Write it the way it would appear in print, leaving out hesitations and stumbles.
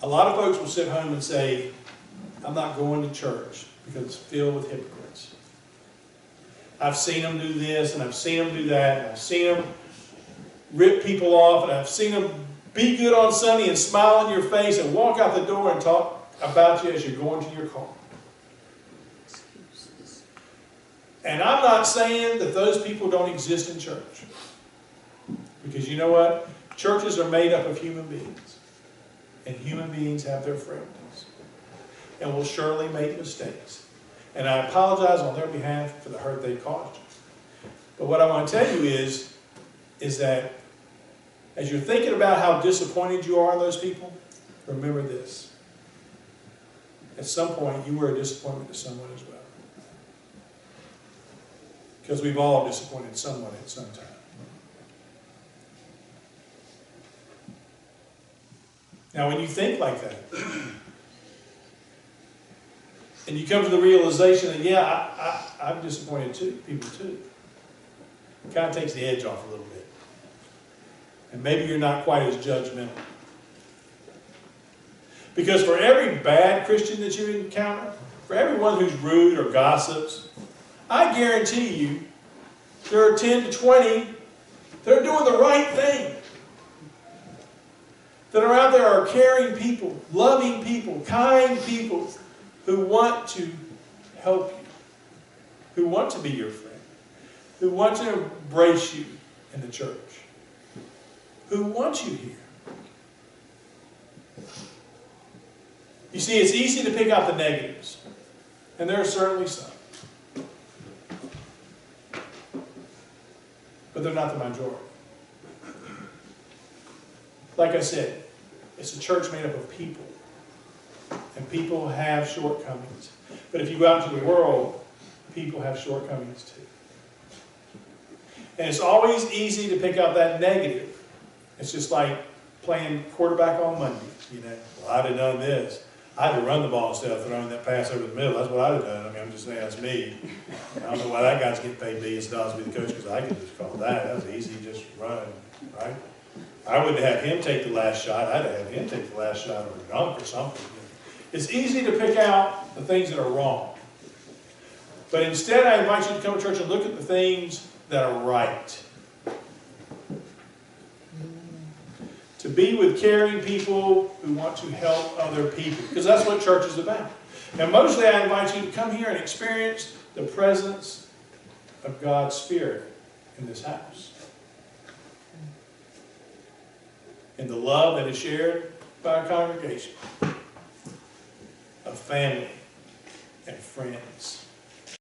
A lot of folks will sit home and say, I'm not going to church because it's filled with hypocrites. I've seen them do this, and I've seen them do that, and I've seen them rip people off, and I've seen them be good on Sunday and smile in your face and walk out the door and talk about you as you're going to your car. And I'm not saying that those people don't exist in church. Because you know what? Churches are made up of human beings. And human beings have their frailties. And will surely make mistakes. And I apologize on their behalf for the hurt they caused you. But what I want to tell you is that as you're thinking about how disappointed you are in those people, remember this. At some point, you were a disappointment to someone as well. Because we've all disappointed someone at some time. Now, when you think like that, and you come to the realization that, yeah, I'm disappointed people too, it kind of takes the edge off a little bit. And maybe you're not quite as judgmental. Because for every bad Christian that you encounter, for everyone who's rude or gossips, I guarantee you there are 10 to 20 that are doing the right thing. That are out there are caring people, loving people, kind people who want to help you, who want to be your friend, who want to embrace you in the church, who want you here. You see, it's easy to pick out the negatives, and there are certainly some. But they're not the majority. Like I said, it's a church made up of people. And people have shortcomings. But if you go out into the world, people have shortcomings too. And it's always easy to pick out that negative. It's just like playing quarterback on Monday. You know, well, I'd have done this. I'd have run the ball instead of throwing that pass over the middle. That's what I'd have done. I mean, I'm just saying that's me. I don't know why that guy's getting paid millions of dollars to be the coach, because I could just call that. That was easy, just run, right? I wouldn't have him take the last shot. I'd have him take the last shot or dunk or something. It's easy to pick out the things that are wrong. But instead, I invite you to come to church and look at the things that are right. To be with caring people who want to help other people. Because that's what church is about. Now, mostly I invite you to come here and experience the presence of God's Spirit in this house. And the love that is shared by a congregation of family and friends.